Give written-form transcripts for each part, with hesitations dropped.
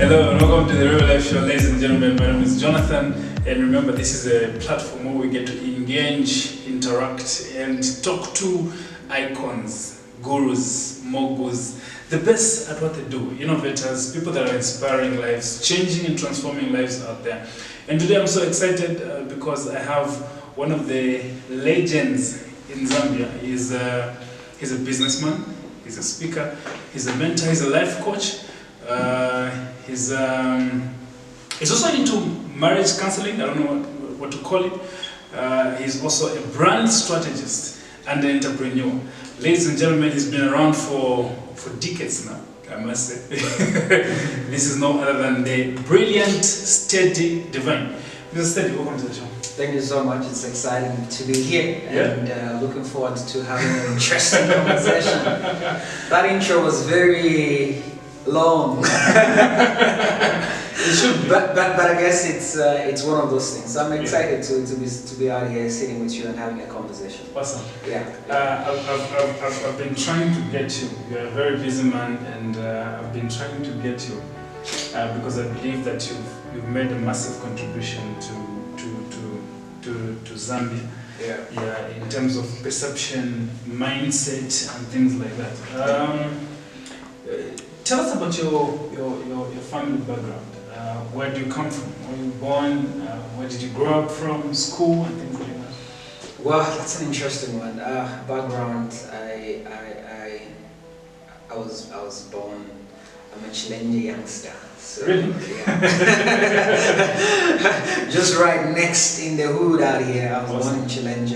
Hello and welcome to the Real Life Show, ladies and gentlemen. My name is Jonathan, and remember, this is a platform where we get to engage, interact, and talk to icons, gurus, moguls, the best at what they do, innovators, people that are inspiring lives, changing and transforming lives out there. And today I'm so excited because I have one of the legends in Zambia. He's a businessman, he's a speaker, he's a mentor, he's a life coach. He's also into marriage counseling. I don't know what to call it. He's also a brand strategist and an entrepreneur. Ladies and gentlemen, he's been around for decades now, I must say. This is no other than the brilliant, steady Divine. Mr. Steady, welcome to the show. Thank you so much. It's exciting to be here and looking forward to having an interesting conversation. That intro was very long. It should be. But I guess it's one of those things. So I'm excited to be out here sitting with you and having a conversation. Awesome. Yeah. I've been trying to get you. You're a very busy man, and I've been trying to get you because I believe that you've made a massive contribution to Zambia. Yeah. In terms of perception, mindset, and things like that. Tell us about your family background. Where do you come from? Where were you born? Where did you grow up from? School and things like that. Well, that's an interesting one. Background. I was born. I'm a Chilean youngster. So, really? Yeah. Just right next in the hood out here. I was born in Chilenge.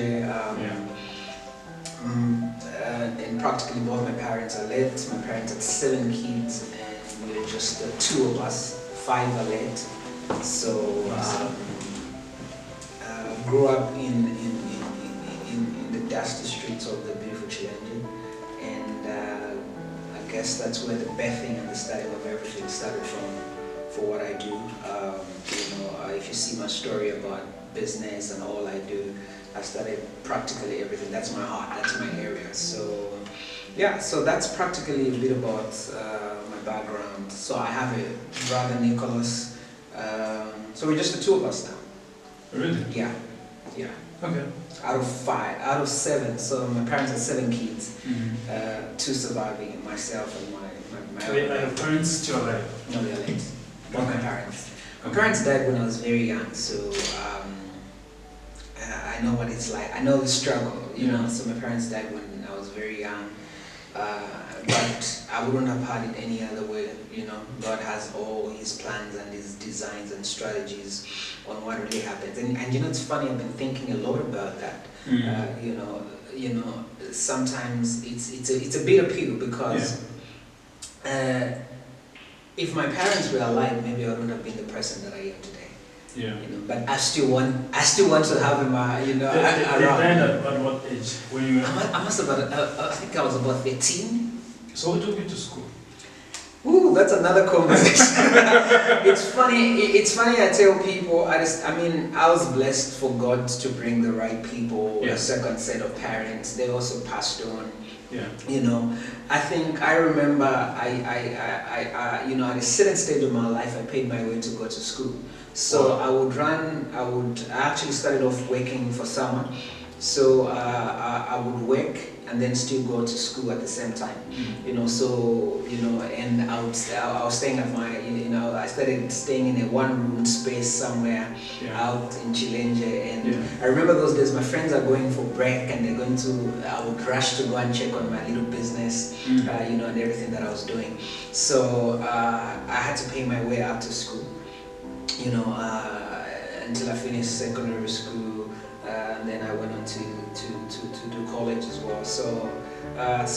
And practically both my parents are late. My parents had 7 kids, and we were just the 2 of us. 5 are late. So grew up in the dusty streets of the beautiful Chilenge, and I guess that's where the birthing and the starting of everything started from. For what I do, if you see my story about business and all I do, I started practically everything. That's my heart, that's my area. So yeah, so that's practically a bit about my background. So I have a brother, Nicholas. So we're just the 2 of us now. Really? Yeah. Okay. Out of 7. So my parents had 7 kids, 2 surviving, myself and my Your parents still alive? No, they're late. Both my parents. My Okay. parents died when I was very young, so I know what it's like. I know the struggle, you know. So my parents died when I was very young, but I wouldn't have had it any other way, you know. God has all His plans and His designs and strategies on what really happens. And you know, it's funny. I've been thinking a lot about that. You know, sometimes it's a bitter pill because. If my parents were alive, maybe I wouldn't have been the person that I am today. Yeah. You know, but I still want to have him, They around. died at what age? When you were... I must have. I think I was about 13. So what took you to school? Ooh, that's another conversation. It's funny. I tell people. I was blessed for God to bring the right people. Yeah. A second set of parents. They also passed on. Yeah. You know, I remember you know, at a certain stage of my life, I paid my way to go to school. So Wow. I actually started off working for someone. So I would work and then still go to school at the same time. You know, so, you know, and I was staying at my, you know, I started staying in a 1-room space somewhere out in Chilenge. And I remember those days, my friends are going for break and I would rush to go and check on my little business, you know, and everything that I was doing. So I had to pay my way out to school, you know, until I finished secondary school. And then I went on to do college as well. So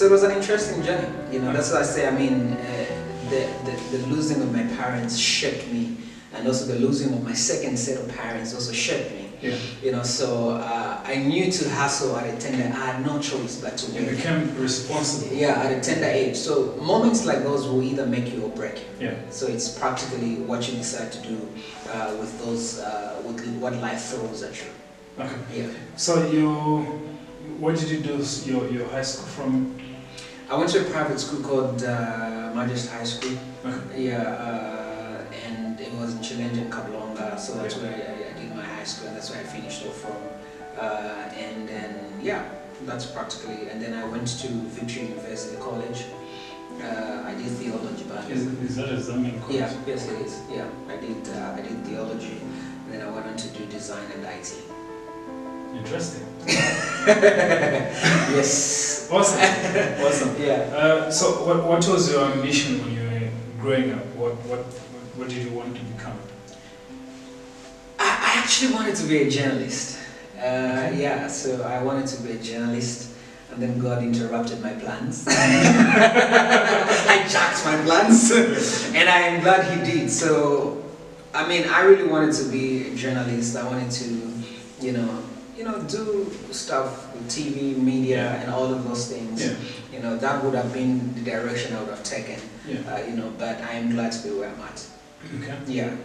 it was an interesting journey. You know, that's what I say. I mean, the losing of my parents shaped me, and also the losing of my second set of parents also shaped me. Yeah. You know, so I knew to hustle at a tender. I had no choice but to You work. became responsible. Yeah, at a tender age. So moments like those will either make you or break you. Yeah. So it's practically what you decide to do with those, with what life throws at you. Okay. Yeah. So where did you do your high school from? I went to a private school called Majesty High School. Okay. Yeah, was in Challenge in Kablonga, so that's where I did my high school, and that's where I finished off from. And then, yeah, that's practically, and then I went to Victory University College. I did theology, but Is that a Zambian college? yeah, yes it is. Yeah, I did theology, and then I went on to do design and IT. Interesting. Yes. Awesome. Awesome. Yeah. So what was your ambition when you were growing up? What did you want to become? I actually wanted to be a journalist. Yeah, so I wanted to be a journalist, and then God interrupted my plans. Hijacked my plans, and I am glad He did. So, I mean, I really wanted to be a journalist. I wanted to, do stuff with TV, media, and all of those things. Yeah. That would have been the direction I would have taken. Yeah. But I am glad to be where I'm at. Okay. Yeah.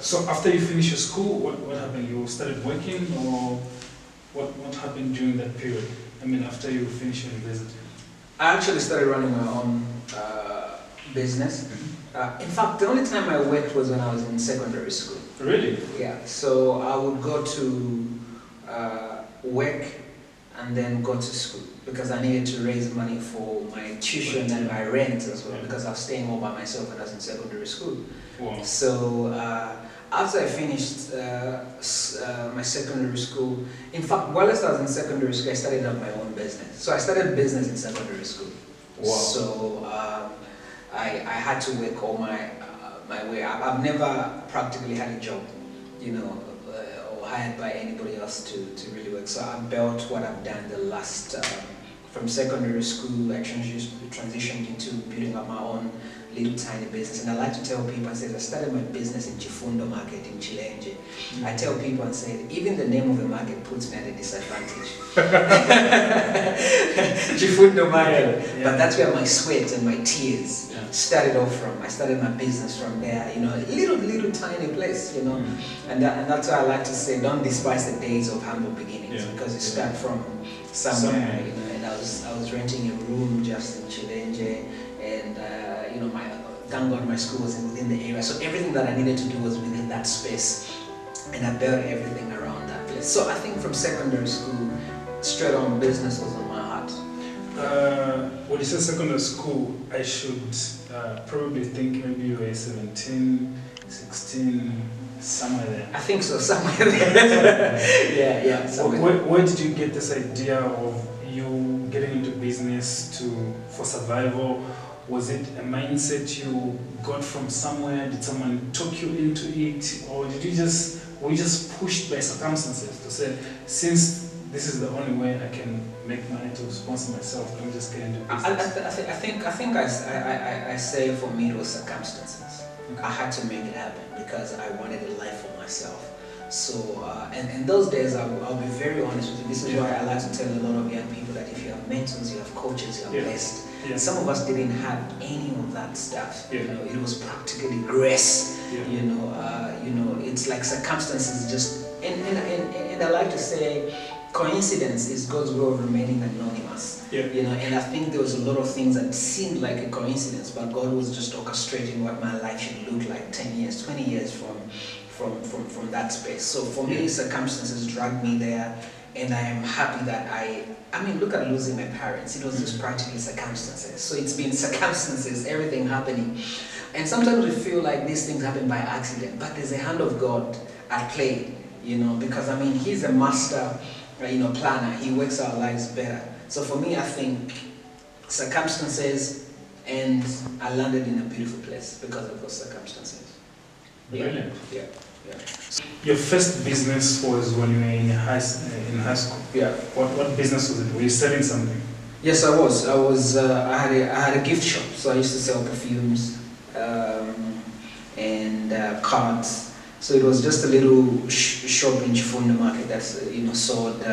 So after you finished your school, what happened? You started working, or what happened during that period? I mean, after you finished university. I actually started running my own business. In fact, the only time I worked was when I was in secondary school. Really? Yeah. So I would go to work and then go to school because I needed to raise money for my tuition and my rent as well, because I was staying all by myself when I was in secondary school. Wow. So after I finished my secondary school, in fact, whilst I was in secondary school, I started up my own business. So I started business in secondary school. Wow. So I had to work all my way up. I've never practically had a job, or hired by anybody else to really work. So I built what I've done the last, from secondary school, I transitioned into building up my own little tiny business. And I like to tell people, I said, I started my business in Chifundo Market in Challenge. I tell people and say, even the name of the market puts me at a disadvantage. Chifundo Market. Yeah. But that's where my sweat and my tears started off from. I started my business from there, a little tiny place, and that's why I like to say, don't despise the days of humble beginnings, because you start from somewhere, and I was renting a room just in Challenge, and thank God my school was within the area, so everything that I needed to do was within that space, and I built everything around that place. So I think from secondary school, straight on business was on my heart. When you say secondary school, I should probably think maybe you were 17, 16, somewhere there. I think so, somewhere there. yeah. Where did you get this idea of you getting into business for survival? Was it a mindset you got from somewhere? Did someone talk you into it, or were you just pushed by circumstances to say, since this is the only way I can make money to sponsor myself, let me just get into business? I think I say for me it was circumstances. Okay. I had to make it happen because I wanted a life for myself. So, and those days, I'll be very honest with you. This is why I like to tell a lot of young people that if you have mentors, you have coaches, you are blessed. Yeah. Some of us didn't have any of that stuff. Yeah. It was practically grace. Yeah. It's like circumstances just. And I like to say, coincidence is God's way of remaining anonymous. Yeah. And I think there was a lot of things that seemed like a coincidence, but God was just orchestrating what my life should look like 10 years, 20 years from that space. So for me, circumstances dragged me there, and I am happy that I mean, look at losing my parents. It was just practically circumstances. So it's been circumstances, everything happening. And sometimes we feel like these things happen by accident, but there's a hand of God at play, because I mean, He's a master, planner. He works our lives better. So for me, I think circumstances, and I landed in a beautiful place because of those circumstances. Brilliant. Yeah. Your first business was when you were in high school. Yeah. What business was it? Were you selling something? Yes, I was. I had a gift shop, so I used to sell perfumes and cards. So it was just a little shop in Chifundo Market that's sold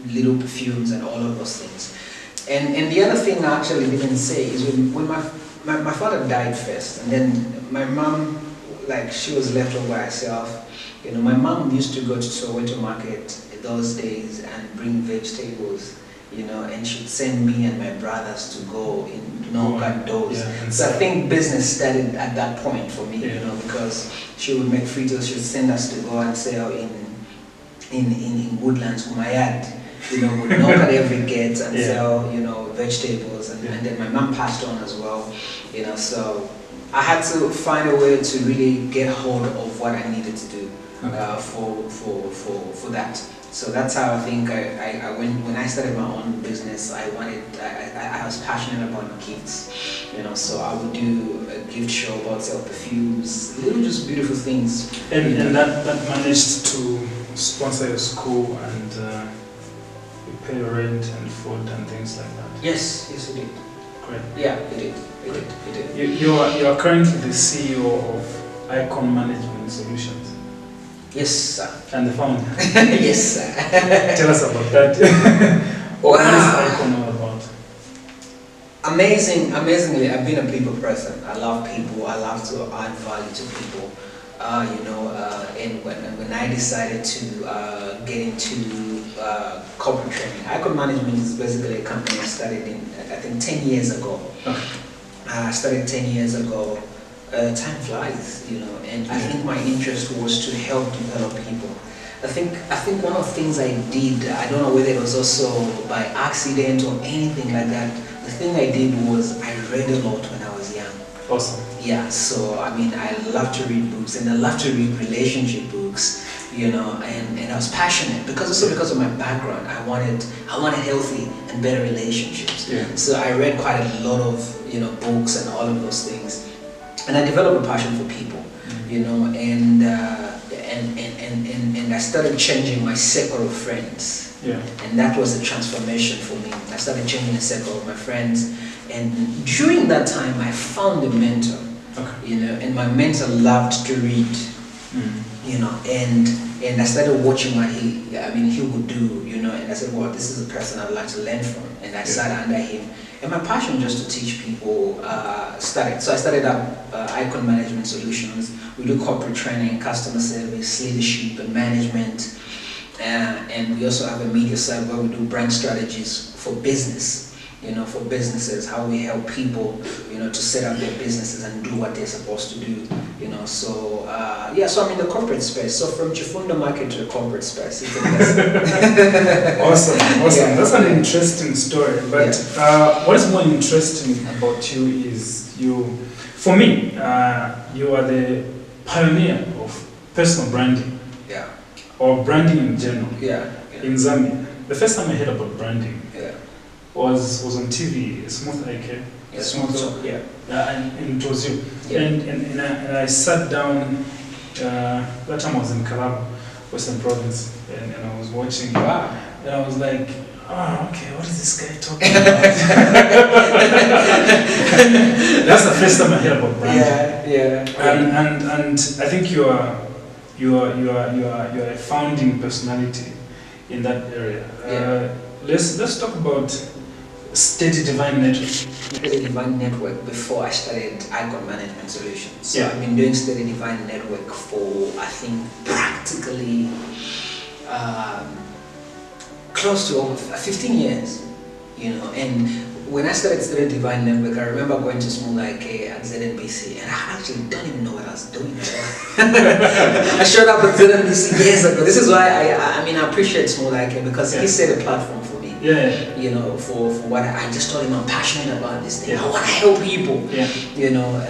little perfumes and all of those things. And the other thing I actually didn't say is when my father died first, and then my mom, she was left all by herself. My mom used to go to Soweto Market those days and bring vegetables you know, and she'd send me and my brothers to go in knock on doors. Yeah, So I think business started at that point for me, Yeah. you know, because she would make fritos, she would send us to go and sell in Woodlands, Umayad, you know, would knock at every gate and Yeah. sell, you know, vegetables, and then my mom passed on as well, you know, so I had to find a way to really get hold of what I needed to do for that. So that's how I think when I started my own business, I was passionate about gifts, you know, so I would do a gift shop, I'd sell perfumes, little just beautiful things. And that managed to sponsor your school and you pay rent and food and things like that. Yes, it did. Great. Yeah, it did. You are currently the CEO of Icon Management Solutions. Yes, sir. And the founder. Yes, sir. Tell us about that. What is Icon all about? Amazingly, I've been a people person. I love people. I love to add value to people. You know, and when I decided to get into corporate training, Icon Management is basically a company I started in, I think, 10 years ago. Okay. I started 10 years ago. Time flies, you know, and I think my interest was to help develop people. I think one of the things I did, I don't know whether it was also by accident or anything like that, the thing I did was I read a lot when I was young. Awesome. Yeah, so I mean, I love to read books, and I love to read relationship books, you know, and I was passionate because of my background. I wanted healthy and better relationships. Yeah. So I read quite a lot of, you know, books and all of those things. And I developed a passion for people, you know, and I started changing my circle of friends. Yeah. And that was a transformation for me. I started changing the circle of my friends, and during that time, I found a mentor. Okay. You know, and my mentor loved to read. You know, and I started watching what he would do. You know, and I said, well, this is a person I'd like to learn from, and I sat under him. And my passion just to teach people started. So I started up Icon Management Solutions. We do corporate training, customer service, leadership, and management. And we also have a media side where we do brand strategies for business. You know, for businesses, how we help people, you know, to set up their businesses and do what they're supposed to do. You know, so so I'm in the corporate space. So from Chifundo market to the corporate space, it's a blessing. Awesome. Yeah. That's an interesting story. But what is more interesting about you is for me, you are the pioneer of personal branding. Yeah. Or branding in general. Yeah. In Zambia. The first time I heard about branding was on TV, Smooth IK. Yeah, Smooth, yeah. And it was you. Yeah. And I sat down, that time I was in Kalab, Western Province, and I was watching. Wow. And I was like, oh, okay, what is this guy talking about? That's the first time I heard about branding. Yeah. And I think you are a founding personality in that area. Let's talk about Steady Divine Network. Steady Divine Network before I started Icon Management Solutions. So Yeah. I've been doing Steady Divine Network for, I think, practically close to over 15 years, you know. And when I started Steady Divine Network, I remember going to Small IK at ZNBC, and I actually don't even know what I was doing there. I showed up at ZNBC years ago. This is why I appreciate Small IK, because he set a platform for me. Yeah. You know, for what I just told him, I'm passionate about this thing. Yeah. I want to help people. Yeah. You know,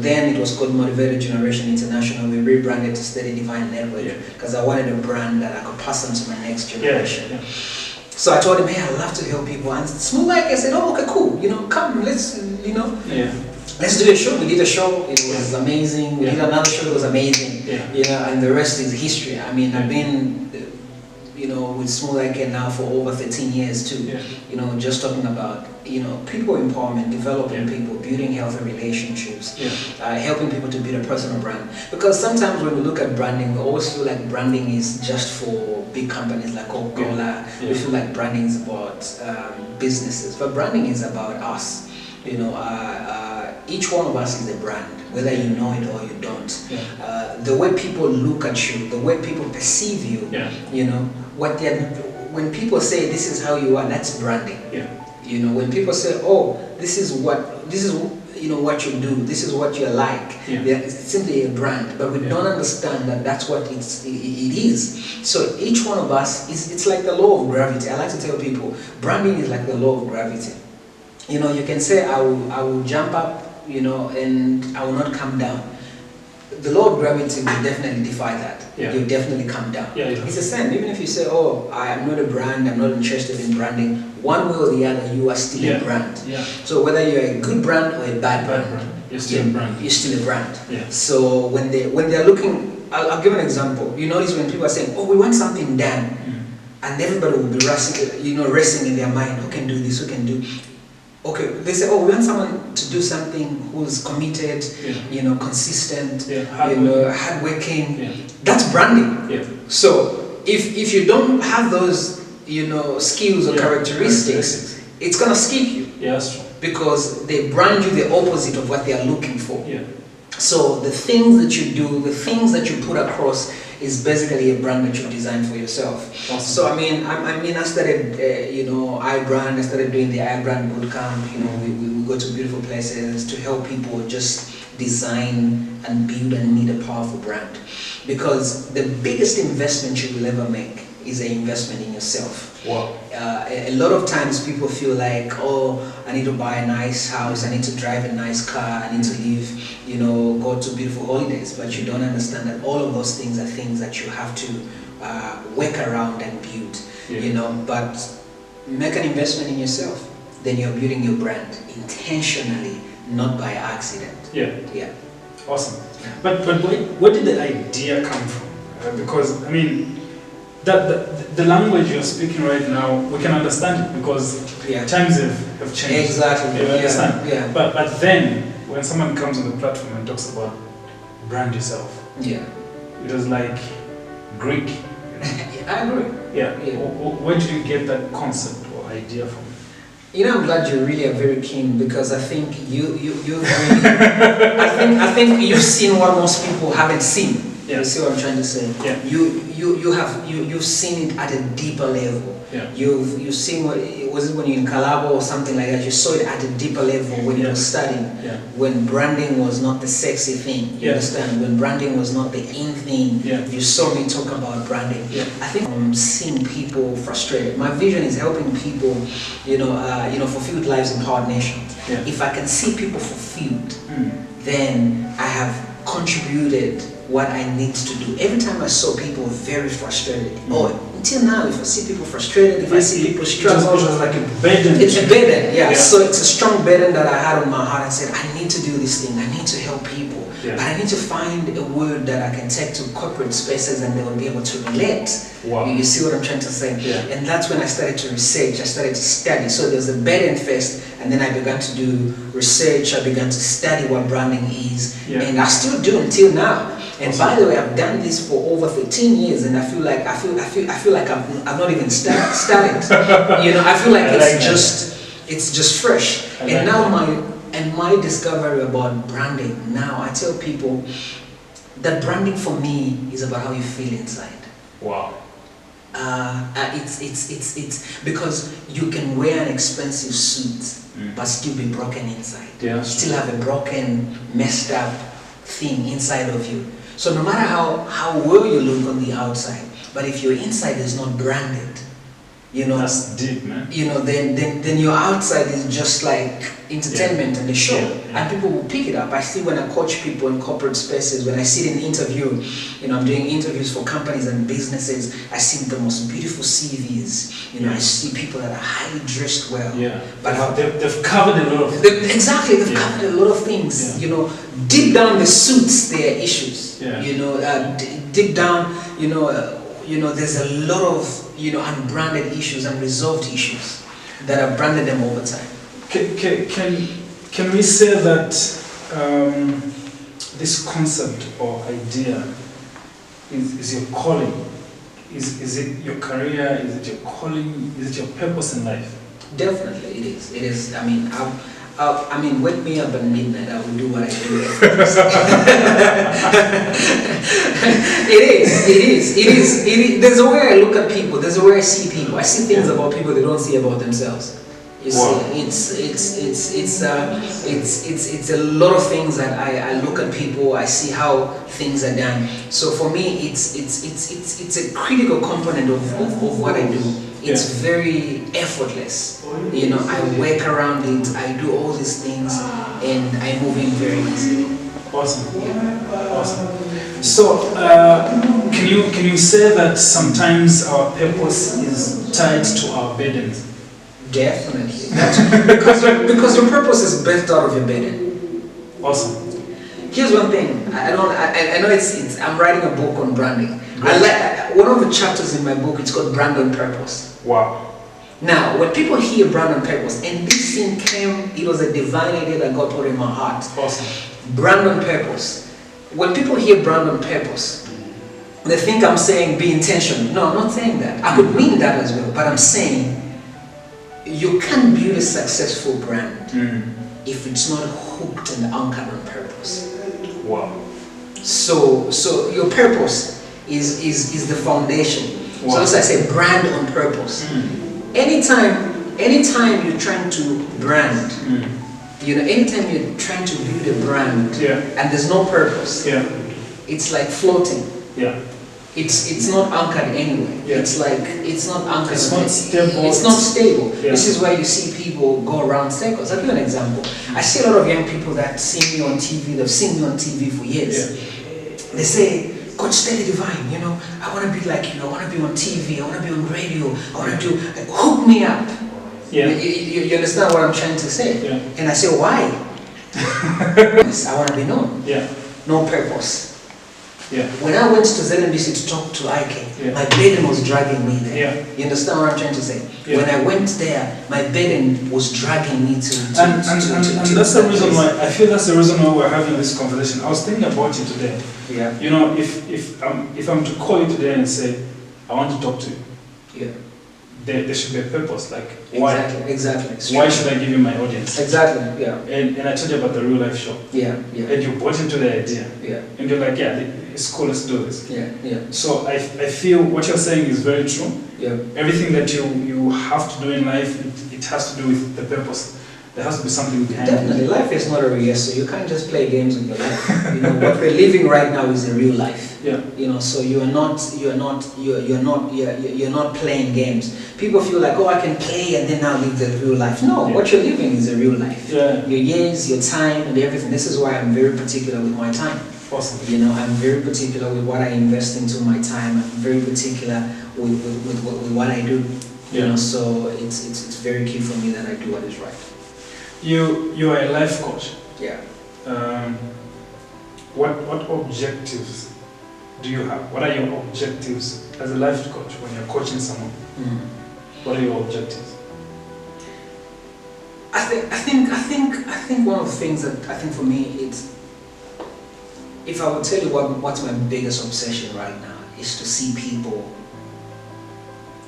then it was called Motivated Generation International. We rebranded to Steady Divine Network because I wanted a brand that I could pass on to my next generation. Yeah. So I told him, hey, I love to help people. And Smooth like I said, oh, okay, cool. You know, come, let's, you know. Yeah. Let's do a show. We did a show. It was amazing. We did another show. It was amazing. Yeah. You know, and the rest is history. I mean, I've been, you know, with Smooth IK now for over 13 years too. Yeah. You know, just talking about, you know, people empowerment, developing people, building healthy relationships, helping people to build a personal brand. Because sometimes when we look at branding, we always feel like branding is just for big companies like Coca-Cola. We feel like branding is about businesses, but branding is about us. You know, each one of us is a brand, whether you know it or you don't. The way people look at you, the way people perceive you, you know, what when people say this is how you are, that's branding. Yeah. You know, when people say, oh, this is you know what you do, this is what you're like, Yeah. it's simply a brand, but we Yeah. don't understand that that's what it is. So each one of us it's like the law of gravity. I like to tell people branding is like the law of gravity. You know, you can say I will jump up, you know, and I will not come down. The law of gravity will definitely defy that. Yeah. You'll definitely come down. Yeah, yeah. It's the same. Even if you say, oh, I'm not a brand, I'm not interested in branding, one way or the other, you are still Yeah. a brand. Yeah. So whether you're a good brand or a bad brand, You're still a brand. you're still a brand. Yeah. So when they're looking, I'll give an example. You notice when people are saying, oh, we want something done, and everybody will be racing in their mind, who can do this, who can do. Okay, they say, oh, we want someone to do something who's committed, Yeah. you know, consistent, Yeah. hardworking. Yeah. That's branding. Yeah. So if you don't have those, you know, skills or Yeah. characteristics, it's gonna skip you Yeah, that's true. because they brand you the opposite of what they are looking for. Yeah. So the things that you do, the things that you put across is basically a brand that you design for yourself. Awesome. So I started, iBrand. I started doing the iBrand bootcamp. You know, we go to beautiful places to help people just design and build and need a powerful brand. Because the biggest investment you will ever make is an investment in yourself. Wow. A lot of times people feel like, oh, I need to buy a nice house, I need to drive a nice car, I need to live, you know, go to beautiful holidays. But you don't understand that all of those things are things that you have to work around and build, Yeah. you know. But make an investment in yourself, then you're building your brand intentionally, not by accident. Yeah. Yeah. Awesome. But where did the idea come from? Because I mean, the language you're speaking right now, we can understand it because Yeah. times have changed. Exactly. You understand? Yeah. But then when someone comes on the platform and talks about brand yourself, Yeah. it was like Greek. I agree. Yeah. Yeah. Where did you get that concept or idea from? You know, I'm glad you really are very keen because I think you really, I think you've seen what most people haven't seen. Yeah. You see what I'm trying to say? Yeah. You've seen it at a deeper level. Yeah. You've seen was it when you're in Calabo or something like that? You saw it at a deeper level when you Yeah. were studying. Yeah. When branding was not the sexy thing. You Yeah. understand? When branding was not the in thing. Yeah. You saw me talk about branding. Yeah. I think I'm seeing people frustrated. My vision is helping people, fulfilled lives, empowered nations. Yeah. If I can see people fulfilled, Mm. then I have contributed what I need to do. Every time I saw people very frustrated, until now, if I see people frustrated, if I see people struggle, It was like a burden. it's a burden, yeah. Yeah. So it's a strong burden that I had on my heart. I said, I need to do this thing. I need to help people. Yeah. But I need to find a word that I can take to corporate spaces and they will be able to relate. Wow. You see what I'm trying to say? Yeah. And that's when I started to research. I started to study. So there's a burden first, and then I began to do research. I began to study what branding is, Yeah. and I still do until now. And Awesome. by the way, I've done this for over 13 years, and I feel like I've not even started. You know, I feel like I like that. it's just fresh. I And like now that. my discovery about branding. Now I tell people that branding for me is about how you feel inside. Wow. It's because you can wear an expensive suit but still be broken inside. Yeah. Still have a broken, messed up thing inside of you. So no matter how well you look on the outside, but if your inside is not branded, you know, That's deep, man. you know, then your outside is just like entertainment and the show, Yeah. and people will pick it up. I see when I coach people in corporate spaces, when I sit in interview, you know, I'm doing interviews for companies and businesses. I see the most beautiful CVs. You know, I see people that are highly dressed well. Yeah. But They've covered a lot of exactly, they've Yeah. covered a lot of things. Yeah. You know, deep down the suits, there are issues. Yeah. You know, deep down, there's a lot of unbranded issues, unresolved issues that have branded them over time. Can we say that this concept or idea is your calling? Is it your career? Is it your calling? Is it your purpose in life? Definitely, it is. It is. I mean, I mean, wake me up at midnight. I will do what I do. It is. There's a way I look at people. There's a way I see people. I see things about people they don't see about themselves. You see, it's a lot of things that I look at people. I see how things are done. So for me, it's a critical component of what I do. It's very effortless. You know, I work around it. I do all these things, and I move in very easily. Awesome. Awesome. So, can you say that sometimes our purpose is tied to our burdens? Definitely. Because your purpose is birthed out of your burden. Awesome. Here's one thing. I know it's. I'm writing a book on branding. I like one of the chapters in my book. It's called Brand on Purpose. Wow. Now, when people hear brand on purpose, and this thing came, it was a divine idea that God put in my heart. Awesome. Brand on purpose. When people hear brand on purpose, they think I'm saying be intentional. No, I'm not saying that. I could mean that as well, but I'm saying you can't build a successful brand if it's not hooked and anchored on purpose. Wow. So your purpose is the foundation. Wow. So as I say, brand on purpose. Anytime you're trying to brand, anytime you're trying to build a brand and there's no purpose, it's like floating. Yeah. It's not anchored anywhere. Yeah. It's not anchored. It's not stable. It's not stable. Yeah. This is why you see people go around circles. I'll give you an example. I see a lot of young people that see me on TV. They've seen me on TV for years. Yeah. They say, Coach Steady Divine, I want to be like you. I want to be on TV. I want to be on radio. I want to do, hook me up. Yeah. You understand what I'm trying to say? Yeah. And I say, why? I want to be known. Yeah. No purpose. Yeah. When I went to ZNBC to talk to Ike, my burden was dragging me there. Yeah. You understand what I'm trying to say? Yeah. When I went there, my burden was dragging me to And that's the reason why I feel that's the reason why we're having this conversation. I was thinking about it today. Yeah. If I'm to call you today and say I want to talk to you, Yeah. there should be a purpose. Like why? Exactly. Why should I give you my audience? Exactly. Yeah. And I told you about the real life show. Yeah. And you bought into the idea. Yeah. And you're like, yeah, it's cool, let's do this. Yeah. So I feel what you're saying is very true. Yeah. Everything that you have to do in life, it has to do with the purpose. There has to be something behind Definitely. it. Life is not a real, so you can't just play games with your life. What we're living right now is a real life. Yeah. So you're not playing games. People feel like, I can play and then I'll live the real life. No, what you're living is a real life. Yeah. Your years, your time, and everything. This is why I'm very particular with my time. Awesome. I'm very particular with what I invest into my time. I'm very particular with what I do. So it's very key for me that I do what is right. You are a life coach. Yeah. What objectives do you have? What are your objectives as a life coach when you're coaching someone? What are your objectives? I think one of the things that I think for me it's, if I would tell you what's my biggest obsession right now, is to see people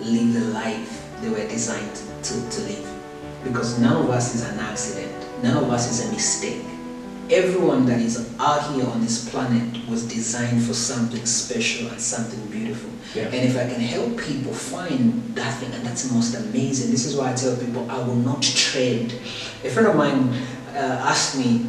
live the life they were designed to live. Because none of us is an accident. None of us is a mistake. Everyone that is out here on this planet was designed for something special and something beautiful. Yeah. And if I can help people find that thing, and that's the most amazing. This is why I tell people I will not trade. A friend of mine asked me,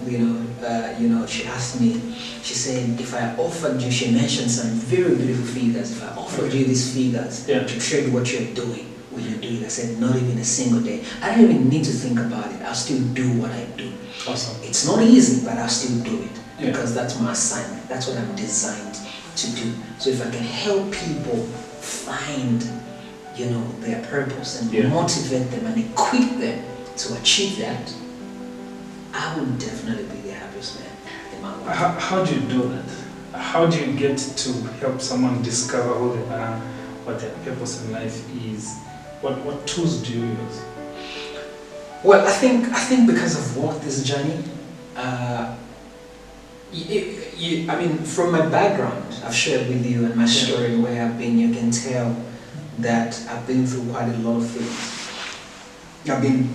she asked me, she said, if I offered you, she mentioned some very beautiful figures, if I offered you these figures to trade what you're doing, will you do it? I said, not even a single day. I don't even need to think about it. I'll still do what I do. Awesome. It's not easy, but I'll still do it because that's my assignment. That's what I'm designed to do. So if I can help people find, their purpose and motivate them and equip them to achieve that, I would definitely be the happiest man in my life. How do you do that? How do you get to help someone discover who they are, what their purpose in life is? What tools do you use? Well, I think because I've walked this journey, from my background, I've shared with you and my story where I've been, you can tell that I've been through quite a lot of things. I've been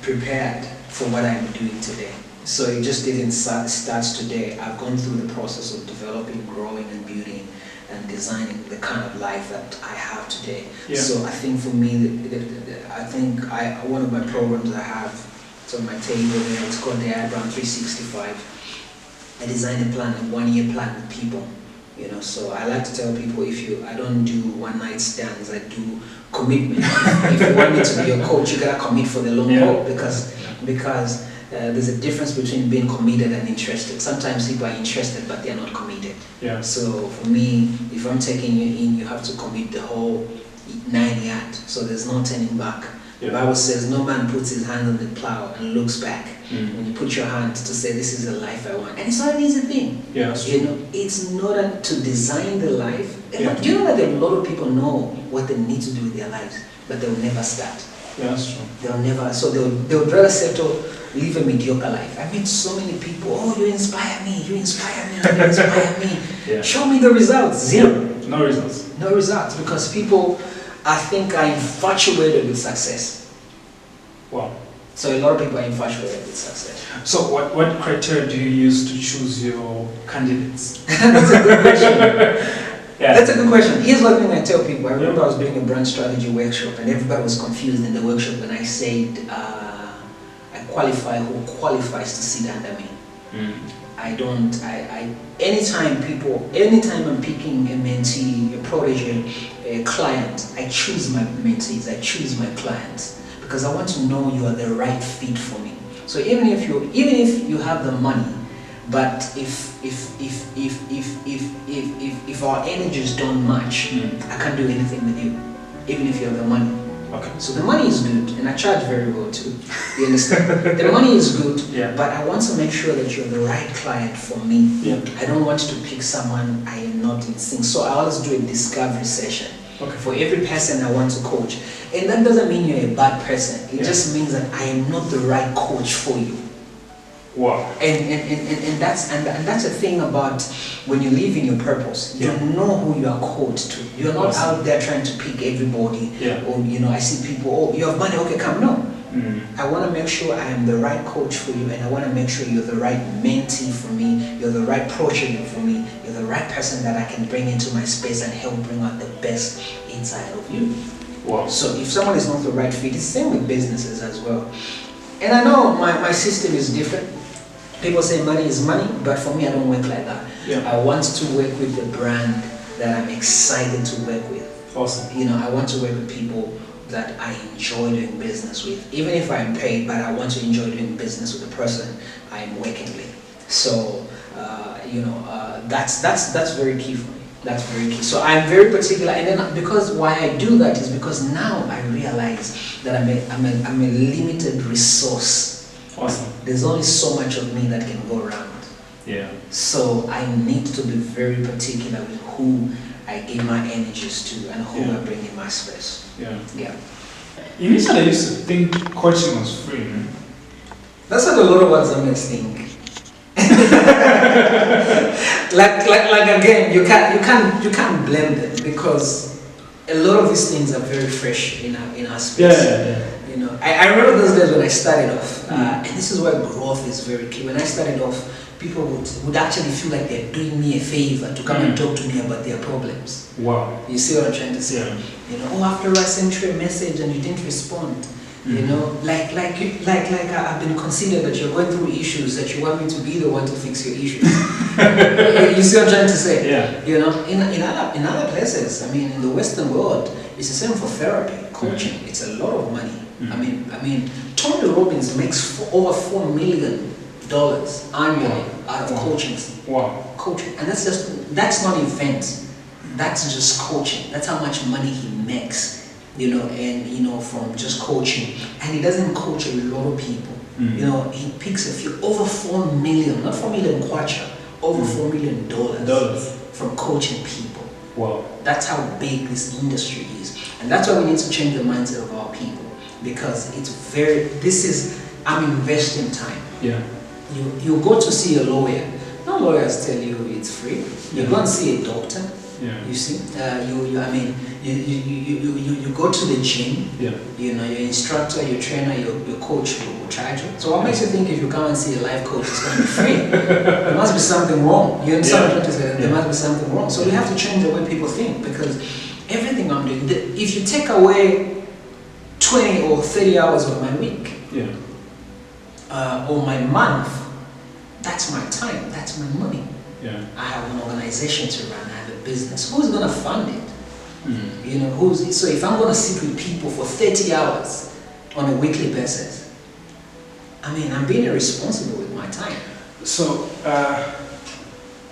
prepared for what I'm doing today. So it just didn't start today. I've gone through the process of developing, growing, and building and designing the kind of life that I have today. Yeah. So I think for me, one of my programs I have, it's on my table there, it's called the Abraham 365. I design a plan, a 1-year plan with people. You know, so I like to tell people, I don't do one night stands, I do commitment. If you want me to be a coach, you gotta commit for the long haul, because there's a difference between being committed and interested. Sometimes people are interested, but they're not committed. Yeah. So for me, if I'm taking you in, you have to commit the whole 9 yards. So there's no turning back. Yeah. The Bible says no man puts his hand on the plow and looks back. When you put your hand to say this is the life I want, and it's not an easy thing. Yeah, that's you true. know, it's not to design the life. Yeah. Do you know that a lot of people know what they need to do with their lives, but they'll never start. Yeah, that's true. They'll never. So they'll rather settle, live a mediocre life. I meet so many people. Oh, you inspire me. You inspire me. You inspire me. Yeah. Show me the results. Zero. Yeah. No results. No results, because people, I think, are infatuated with success. Wow. So a lot of people are infatuated with success. So what criteria do you use to choose your candidates? That's a good question. Yeah. That's a good question. Here's one thing I tell people. I remember I was doing a brand strategy workshop, and everybody was confused in the workshop when I said, I qualify who qualifies to sit under me. Anytime I'm picking a mentee, a protege, a client, I choose my mentees, I choose my clients, because I want to know you are the right fit for me. So even if you have the money, but if our energies don't match, I can't do anything with you, even if you have the money. Okay. So the money is good, and I charge very well too. You understand? The money is good, Yeah. but I want to make sure that you're the right client for me. Yeah. I don't want to pick someone I am not in sync. So I always do a discovery session. Okay. For every person I want to coach. And that doesn't mean you're a bad person. It just means that I am not the right coach for you. Wow. And that's a thing about when you live in your purpose, you know who you are called to. You're not out there trying to pick everybody. Yeah. Or I see people, oh, you have money, okay, come. No. I want to make sure I am the right coach for you, and I want to make sure you're the right mentee for me, you're the right protege for me, you're the right person that I can bring into my space and help bring out the best inside of you. Wow. So if someone is not the right fit, it's the same with businesses as well. And I know my system is different. People say money is money, but for me, I don't work like that. Yeah. I want to work with the brand that I'm excited to work with. Awesome. I want to work with people that I enjoy doing business with, even if I'm paid, but I want to enjoy doing business with the person I'm working with. So, that's very key for me. That's very key. So I'm very particular, and then because why I do that is because now I realize that I'm a limited resource. Awesome. There's only so much of me that can go around. Yeah. So I need to be very particular with who I give my energies to and who I bring in my space. Yeah. Yeah. Initially, I used to think coaching was free, man. That's what a lot of us think. like again, you can't blame them, because a lot of these things are very fresh in our space. Yeah. I remember those days when I started off, and this is where growth is very key. When I started off, people would actually feel like they're doing me a favor to come and talk to me about their problems. Wow. You see what I'm trying to say? Yeah. After I sent you a message and you didn't respond, like I've been considered that you're going through issues, that you want me to be the one to fix your issues. You see what I'm trying to say? Yeah. In other places, in the Western world, it's the same for therapy, coaching. It's a lot of money. I mean, Tony Robbins makes over $4 million annually out of coaching. Wow. Coaching, and that's not events. That's just coaching. That's how much money he makes. From just coaching, and he doesn't coach a lot of people. He picks a few, over 4 million, not 4 million kwacha, over $4 million from coaching people. Wow. That's how big this industry is, and that's why we need to change the mindset of our people, because I'm investing time. Yeah. You go to see a lawyer. No lawyers tell you it's free. You go and see a doctor. Yeah. You see, you go to the gym. Yeah. You know, your instructor, your trainer, your coach will charge you. So what makes you think if you come and see a life coach, it's going to be free? There must be something wrong. You understand what I'm saying? There must be something wrong. So we have to change the way people think, because everything I'm doing, if you take away 20 or 30 hours of my week, or my month, that's my time, that's my money. Yeah. I have an organization to run, I have a business. Who's going to fund it? Mm. You know, so if I'm going to sit with people for 30 hours on a weekly basis, I mean, I'm being irresponsible with my time. So,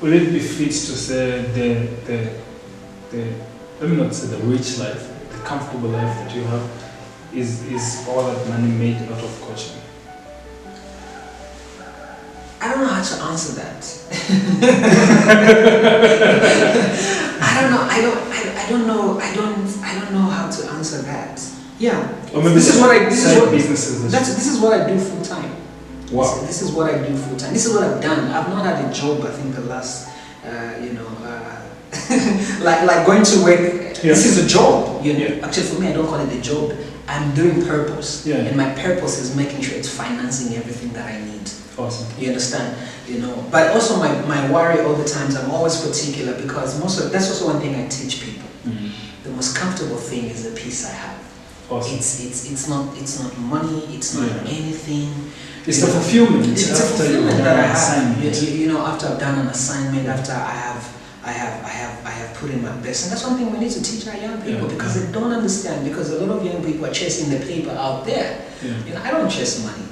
will it be fit to say the let me not say the rich life, the comfortable life that you have is all that money made out of coaching? I don't know how to answer that. I don't know how to answer that. Yeah. Or maybe this is what I do full time. Wow. This is what I do full time. This is what I've done. I've not had a job. I think the last, like going to work. Yeah. This is a job. You know. Yeah. Actually, for me, I don't call it a job. I'm doing purpose. Yeah. And my purpose is making sure it's financing everything that I need. Awesome. You understand? You know. But also my worry all the times, I'm always particular, because that's also one thing I teach people. Mm-hmm. The most comfortable thing is the peace I have. Awesome. It's not money, it's not anything. It's the fulfillment. It's a after fulfillment you've that I done an have. assignment. You know, after I've done an assignment, after I have put in my best, and that's one thing we need to teach our young people, because they don't understand. Because a lot of young people are chasing the paper out there. Yeah. You know, I don't chase money.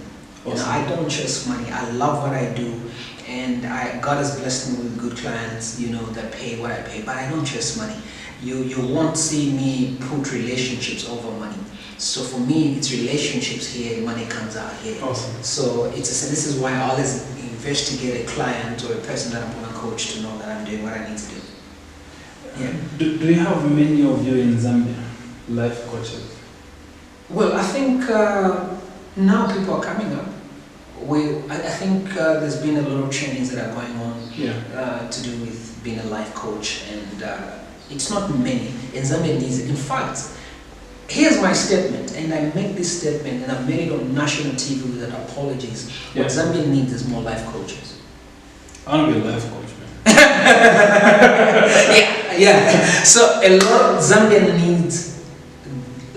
Awesome. You know, I don't chase money. I love what I do, and God has blessed me with good clients. You know, that pay what I pay, but I don't chase money. You won't see me put relationships over money. So for me, it's relationships here, money comes out here. Awesome. So this is why I always investigate a client or a person that I'm going to coach to know that I'm doing what I need to do. Yeah. Do you have many of you in Zambia, life coaches? Well, I think now people are coming up. I think there's been a lot of trainings that are going on to do with being a life coach, and it's not many. And Zambia needs it. In fact, here's my statement, and I make this statement, and I've made it on national TV with apologies. What Zambia needs is more life coaches. I want to be a life coach, man. yeah. So a lot of Zambia needs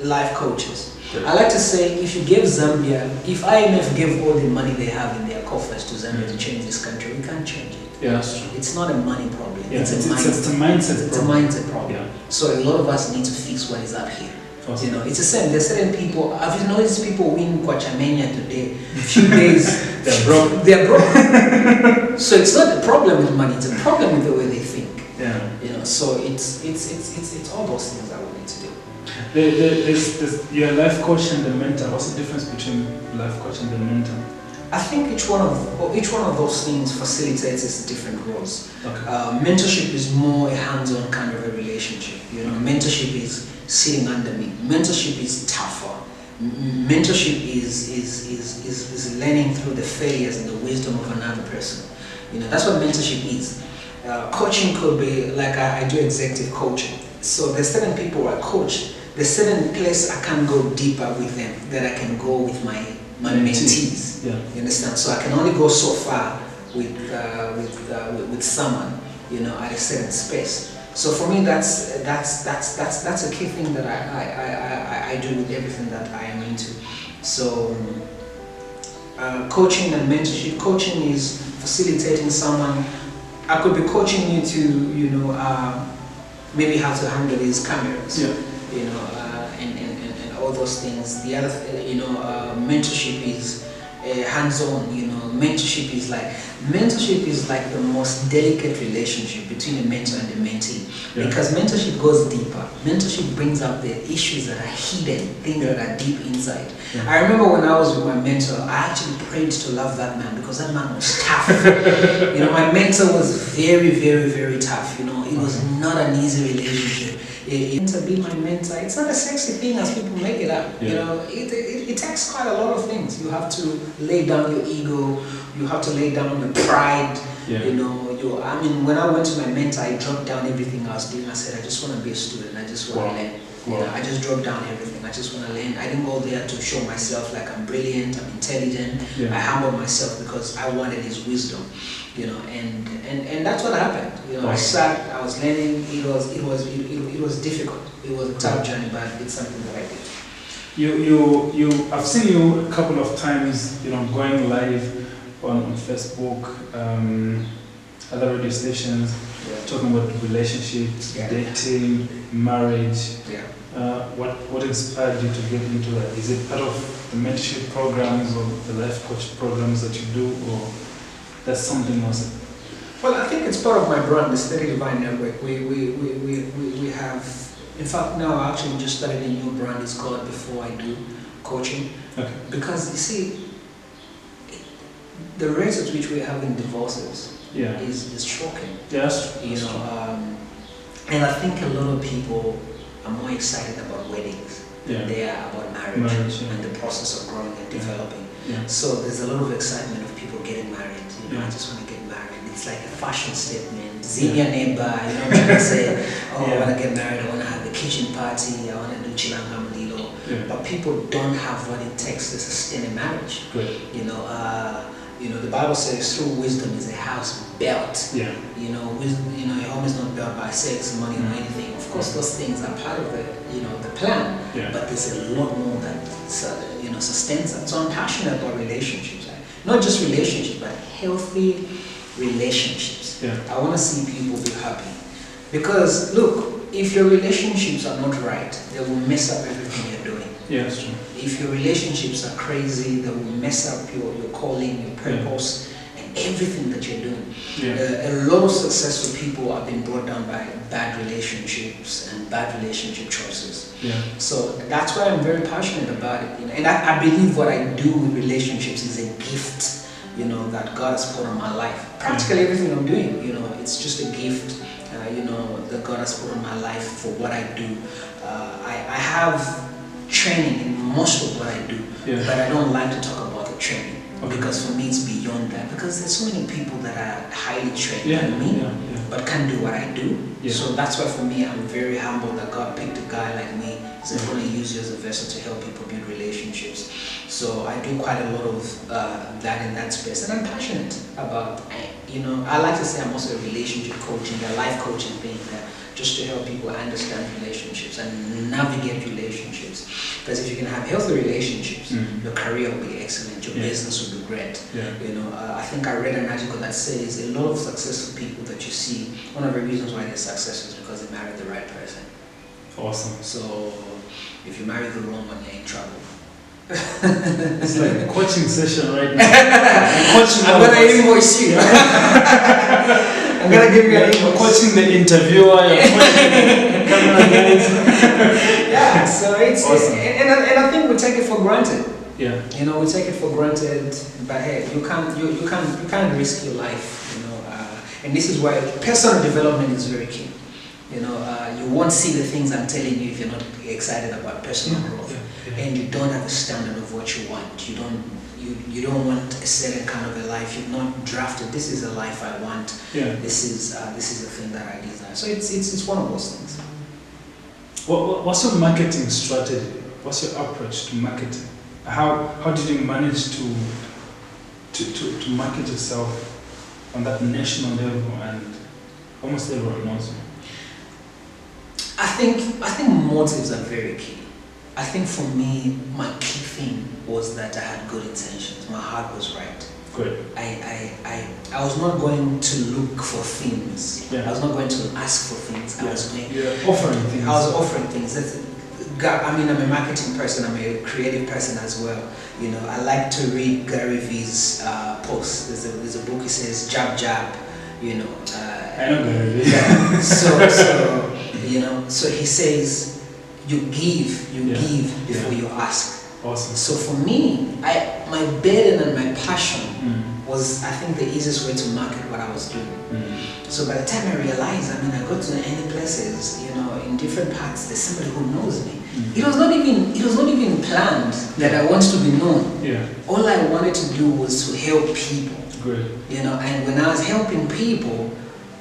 life coaches. I like to say, if you give Zambia, if IMF gave all the money they have in their coffers to Zambia to change this country, we can't change it. Yeah, that's true. It's not a money problem. Yeah, it's a mindset. It's a mindset problem. Yeah. So a lot of us need to fix what is up here. Awesome. You know, it's the same. There's certain people. Have you noticed people win Kwachamania today? A few days they're broke. They're broke. So it's not a problem with money. It's a problem with the way they think. Yeah. You know. So it's all those things that we need to do. There's your life coach and the mentor. What's the difference between life coach and the mentor? I think each one of those things facilitates its different roles. Okay. Mentorship is more a hands-on kind of a relationship. You know, mentorship is sitting under me. Mentorship is tougher. Mentorship is learning through the failures and the wisdom of another person. You know, that's what mentorship is. Coaching could be like I do executive coaching. So there's certain people I coach. There's certain place I can go deeper with them that I can go with my mentees. Yeah. You understand? So I can only go so far with someone, you know, at a certain space. So for me, that's a key thing that I do with everything that I am into. So coaching and mentorship. Coaching is facilitating someone. I could be coaching you to, you know, maybe how to handle these cameras. Yeah. You know, and all those things. The other, you know, mentorship is hands-on. You know, mentorship is like the most delicate relationship between a mentor and a mentee, because mentorship goes deeper. Mentorship brings up the issues that are hidden, things that are deep inside. Yeah. I remember when I was with my mentor, I actually prayed to love that man because that man was tough. You know, my mentor was very, very, very tough. You know, it was not an easy relationship. To be my mentor, it's not a sexy thing as people make it up. Yeah. You know, it takes quite a lot of things. You have to lay down your ego. You have to lay down your pride. Yeah. You know, when I went to my mentor, I dropped down everything I was doing. I said, I just want to be a student. I just want to learn. You know, I just dropped down everything. I just want to learn. I didn't go there to show myself like I'm brilliant, I'm intelligent. Yeah. I humbled myself because I wanted his wisdom. You know, and that's what happened. You know, I sat, I was learning. It was difficult. It was a tough journey, but it's something that I did. I've seen you a couple of times, you know, going live on Facebook, other radio stations, talking about relationships, dating, marriage. Yeah. What inspired you to get into that? Is it part of the mentorship programs or the life coach programs that you do, or that's something else? Well, I think it's part of my brand, the Steady Divine Network. We have, in fact, now I actually just started a new brand. It's called Before I Do Coaching. Okay. Because you see, the rate at which we're having divorces is shocking. Yes. You know, and I think a lot of people are more excited about weddings than they are about marriage and the process of growing and developing. Yeah. So there's a lot of excitement of people getting married. You know, I just want to get married. It's like a fashion statement. Zinia neighbor, you know, trying to say, I want to get married. I want to have a kitchen party. I want to do chilanga mlilo. But people don't have what it takes to sustain a marriage. Good. You know, the Bible says through wisdom is a house built. Yeah. You know, a home is not built by sex, money, or anything. Of course, those things are part of the plan. Yeah. But there's a lot more that sustains that. So I'm passionate about relationships, not just relationships, but healthy relationships. Yeah. I want to see people be happy, because look, if your relationships are not right, they will mess up everything you're doing. Yeah, that's true. If your relationships are crazy, they will mess up your calling, your purpose, and everything that you're doing. Yeah. A lot of successful people have been brought down by bad relationships and bad relationship choices. Yeah. So that's why I'm very passionate about it. You know? And I believe what I do with relationships is a gift, you know, that God has put on my life. Practically everything I'm doing, you know, it's just a gift, you know, that God has put on my life for what I do. I have training in most of what I do, but I don't like to talk about the training. Because for me it's beyond that, because there's so many people that are highly trained than me, but can't do what I do. So that's why for me I'm very humble that God picked a guy like me. So I'm going to use you as a vessel to help people build relationships. So I do quite a lot of that in that space, and I'm passionate about, you know, I like to say I'm also a relationship coaching, a life coaching thing, just to help people understand relationships and navigate relationships. Because if you can have healthy relationships, your career will be excellent, your business will be great. You know, I think I read an article that says a lot of successful people that you see, one of the reasons why they're successful is because they married the right person. Awesome. So if you marry the wrong one, you're in trouble. It's like a coaching session right now. I'm going to invoice you. I'm going to give you an invoice. Coaching the interviewer, you're coaching the camera guys. Yeah, so it's awesome. And I think we take it for granted. Yeah. You know, we take it for granted, but hey, you can't risk your life, you know. And this is why personal development is very key. You know, you won't see the things I'm telling you if you're not excited about personal growth, and you don't have a standard of what you want. You don't want a certain kind of a life. You've not drafted. This is a life I want. Yeah. This is a thing that I desire. So it's one of those things. What's your marketing strategy? What's your approach to marketing? How did you manage to market yourself on that national level and almost everyone knows you? I think motives are very key. I think for me, my key thing was that I had good intentions. My heart was right. Good. I was not going to look for things. Yeah. I was not going to ask for things. I was offering things. I was offering things. I'm a marketing person. I'm a creative person as well. You know, I like to read Gary Vee's posts. There's a book. He says jab jab. You know. I know Gary Vee. Yeah. So you know. So he says, you give before you ask. Awesome. So for me, my burden and my passion was, I think, the easiest way to market what I was doing. So by the time I realized, I mean, I go to any places, you know, in different parts, there's somebody who knows me. It was not even planned that I want to be known. Yeah. All I wanted to do was to help people. Great. You know, and when I was helping people,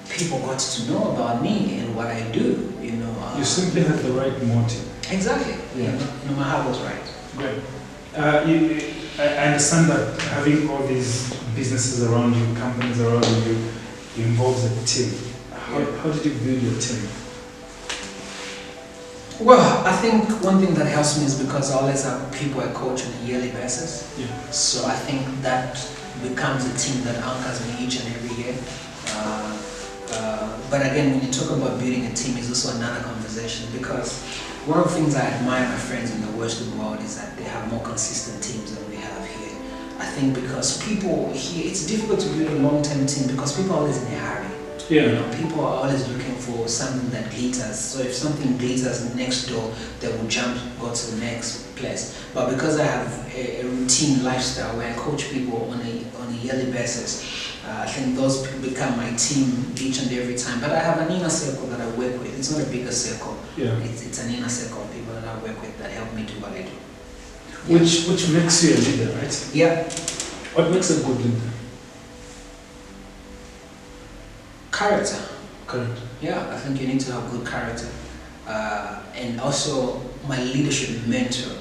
people got to know about me and what I do. You know. You simply had the right motive. Exactly. Yeah. You know, my heart was right. Great. I understand that having all these businesses around you, companies around you, involves a team. How did you build your team? Well, I think one thing that helps me is because I always have people I coach on a yearly basis. Yeah. So I think that becomes a team that anchors me each and every year. But again, when you talk about building a team, it's also another conversation, because one of the things I admire my friends in the Western world is that they have more consistent teams than we have here. I think because people here, it's difficult to build a long-term team because people are always in a hurry. Yeah. You know, people are always looking for something that glitters. So if something glitters next door, they will go to the next place. But because I have a routine lifestyle where I coach people on a yearly basis, I think those become my team each and every time. But I have an inner circle that I work with. It's not a bigger circle. Yeah. It's an inner circle of people that I work with that help me do what I do. Which makes you a leader, right? Yeah. What makes a good leader? Character. Correct. Yeah, I think you need to have good character. And also, my leadership mentor,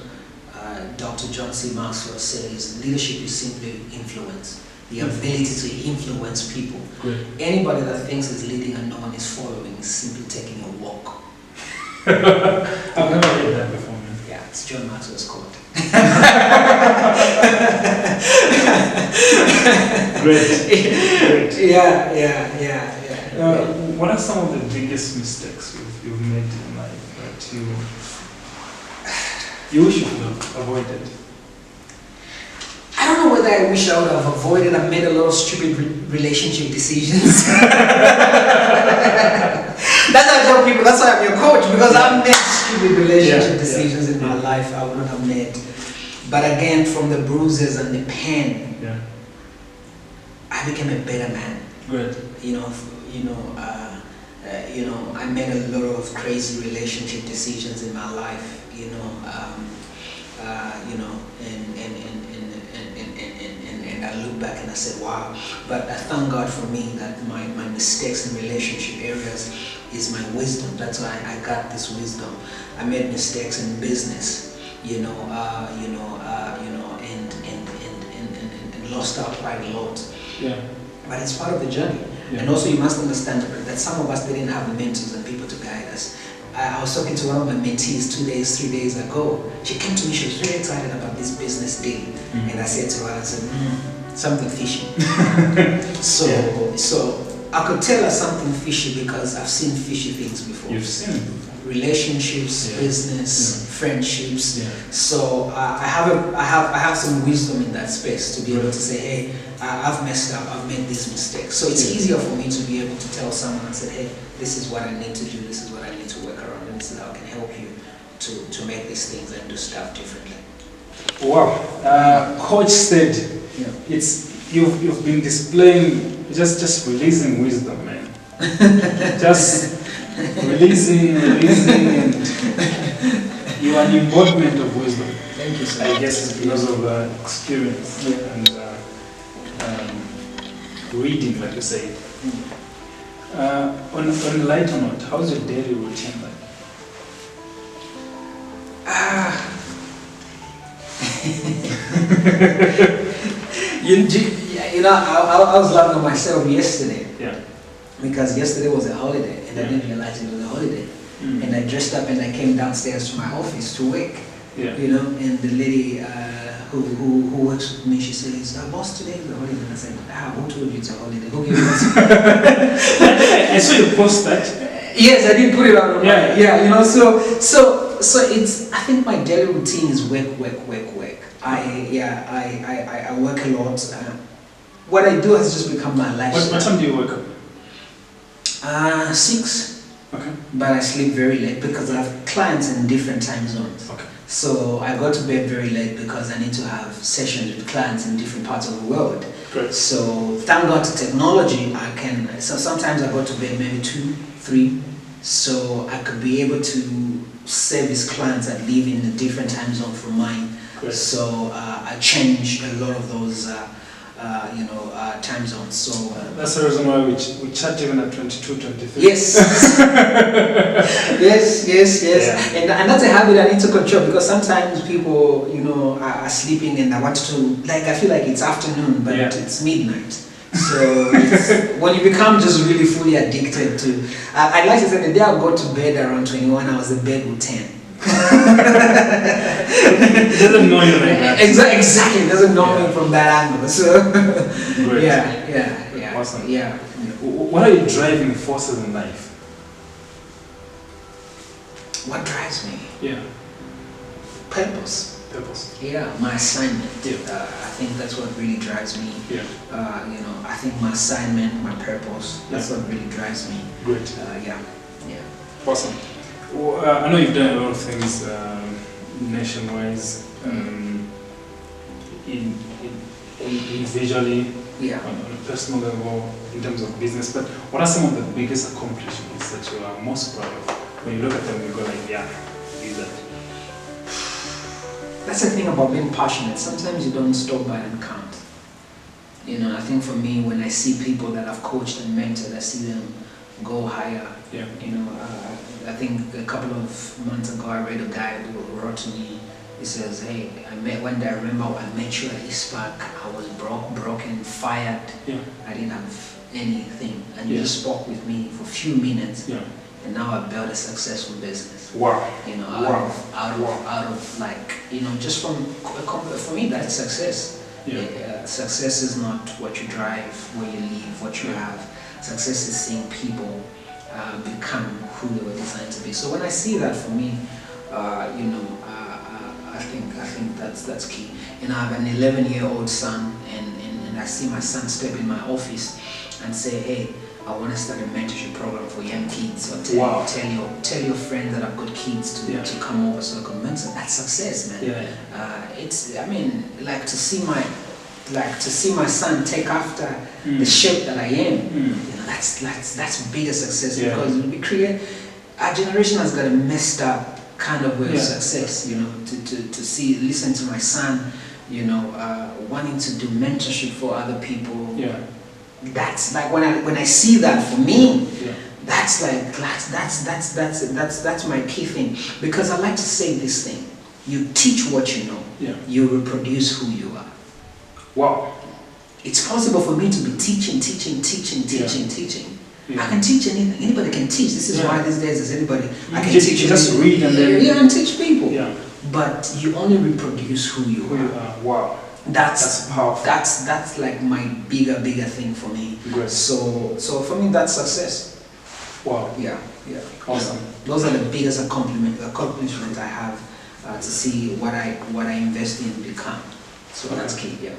Dr. John C. Maxwell, says leadership is simply influence. The ability to influence people. Great. Anybody that thinks is leading and no one is following is simply taking a walk. I've never heard that before, man. Yeah, it's John Maxwell's quote. Great. Yeah. What are some of the biggest mistakes you've made in life that you wish you could have avoided? I don't know whether I wish I would have avoided. I made a lot of stupid relationship decisions. That's why I tell people, that's why I'm your coach, because I've made stupid relationship decisions in my life I wouldn't have made. But again, from the bruises and the pain, I became a better man. Good. I made a lot of crazy relationship decisions in my life. And I look back and I said, wow. But I thank God for me that my mistakes in relationship areas is my wisdom. That's why I got this wisdom. I made mistakes in business, and lost out quite a lot. Yeah. But it's part of the journey. Yeah. And also you must understand that some of us didn't have mentors and people to guide us. I was talking to one of my mentees 3 days ago. She came to me, she was very excited about this business deal. And I said to her, I said, something fishy. So I could tell her something fishy because I've seen fishy things before. You've seen it before. Relationships, business, friendships. Yeah. So I have some wisdom in that space to be able to say, hey, I've messed up, I've made these mistakes. So it's easier for me to be able to tell someone and say, hey, this is what I need to do, this is what I need to work around, and this is how I can help you to make these things and do stuff differently. Wow. Coach said, you've been displaying, just releasing wisdom, man. Just releasing, and you are an embodiment of wisdom. Thank you, sir. I guess it's because of experience and reading, like you say. On a lighter note, how's your daily routine like? I was laughing at myself yesterday. Yeah. Because yesterday was a holiday and I didn't realize it was a holiday. And I dressed up and I came downstairs to my office to work. Yeah. And the lady who works with me, she says, boss, today is a holiday. And I said, who told you it's a holiday? Who gave you that? I saw you post that. Yes, I did put it on. So it's, I think my daily routine is work. I work a lot. What I do has just become my lifestyle. What time do you wake up? 6. Okay. but I sleep very late because I have clients in different time zones. Okay. So I go to bed very late because I need to have sessions with clients in different parts of the world. Great. So thank God to technology, so sometimes I go to bed maybe 2, 3, so I could be able to service clients that live in a different time zone from mine. Great. So I change a lot of those time zones. So that's the reason why we chat even at 22, 23. yes, yes. Yeah. And that's a habit I need to control because sometimes people, are sleeping and I want to, I feel like it's afternoon, but Yeah. it's midnight. So when you become just really fully addicted to, I'd like to say the day I go to bed around 21, I was in bed with 10. It doesn't know you like that. Exactly, it doesn't know Yeah. me from that angle. So Great. yeah. Awesome. Yeah. What are your driving forces in life? What drives me? Yeah. Purpose. Purpose. Yeah, my assignment. Yeah. I think that's what really drives me. Yeah. I think my assignment, my purpose, that's what really drives me. Great. Yeah. Awesome. Well, I know you've done a lot of things nationwide, individually, Yeah. on a personal level, in terms of business. But what are some of the biggest accomplishments that you are most proud of? When you look at them, you go like, yeah, do that. That's the thing about being passionate. Sometimes you don't stop by and count. I think for me, when I see people that I've coached and mentored, I see them go higher. Yeah. I think a couple of months ago, I read a guy who wrote to me. He says, "Hey, one day I remember I met you at East Park. I was broken, fired. Yeah. I didn't have anything, and you Yeah. just spoke with me for a few minutes, Yeah. and now I built a successful business. Wow. Out of just for me, that's success. Yeah. Success is not what you drive, where you live, what you have. Success is seeing people become who they were designed to be. So when I see that, for me, I think that's key. And I have an 11-year-old son, and I see my son step in my office and say, "Hey, I want to start a mentorship program for young kids. Or tell your friends that I've got kids to come over so I can mentor." That's success, man. Yeah. To see my son take after the shape that I am. That's bigger success because we create. Our generation has got a messed up kind of way of success. To listen to my son, wanting to do mentorship for other people. Yeah. That's like when I see that, for me, Yeah. that's my key thing, because I like to say this thing: you teach what you know, you reproduce who you are. Wow. It's possible for me to be teaching. Yeah. I can teach anything. Anybody can teach. This is why these days is anybody. I can teach. You just read and then and teach people. Yeah. But you only reproduce who you are. Wow. That's powerful. That's like my bigger thing for me. Great. So for me, that's success. Wow. Yeah. Awesome. Those are the biggest accomplishments I have, to see what I invest in become. So that's key. Yeah.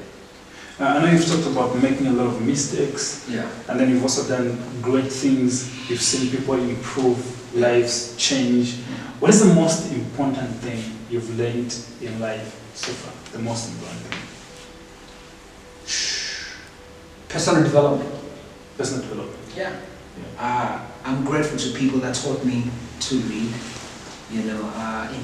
I know you've talked about making a lot of mistakes. Yeah. And then you've also done great things. You've seen people improve, lives change. What is the most important thing you've learned in life so far? The most important thing? Personal development. Personal development. Yeah. I'm grateful to people that taught me to read.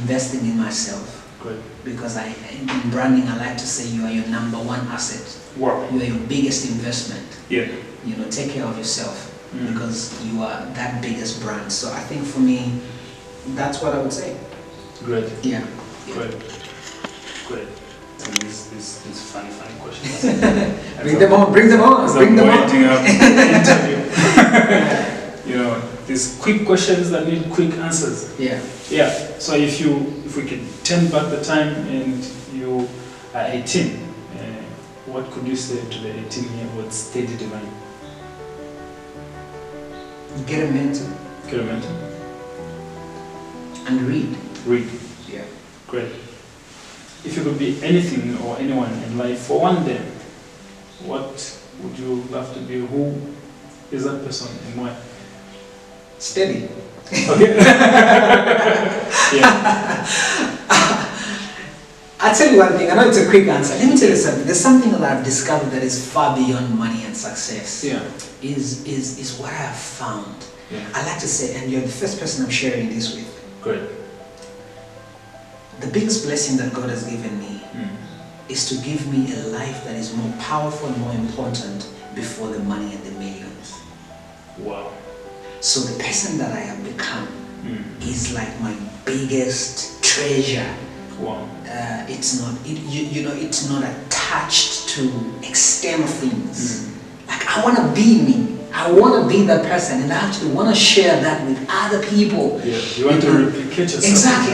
Investing in myself. Great. Because in branding, I like to say you are your number one asset. Wow. You are your biggest investment. Yeah. Take care of yourself, because you are that biggest brand. So I think for me, that's what I would say. Great. Yeah. Great. And these funny questions. Bring them on. Waiting up interview. These quick questions that need quick answers. Yeah. Yeah. So if we could turn back the time and you are 18, what could you say to the 18-year-old steady divine? Get a mentor. Get a mentor. And read. Read. Yeah. Great. If you could be anything or anyone in life for one day, what would you love to be? Who is that person and why? Steady. Okay. Yeah. I'll tell you one thing. I know it's a quick answer. Let me tell you something. There's something that I've discovered that is far beyond money and success. Yeah. Is what I have found. Yeah. I like to say, and you're the first person I'm sharing this with. Great. The biggest blessing that God has given me is to give me a life that is more powerful and more important before the money and the millions. Wow. So the person that I have become is like my biggest treasure. Wow. It's not, it's not attached to external things. Like I want to be me. I want to be that person, and I actually want to share that with other people. Yeah. You want to replicate yourself. Exactly.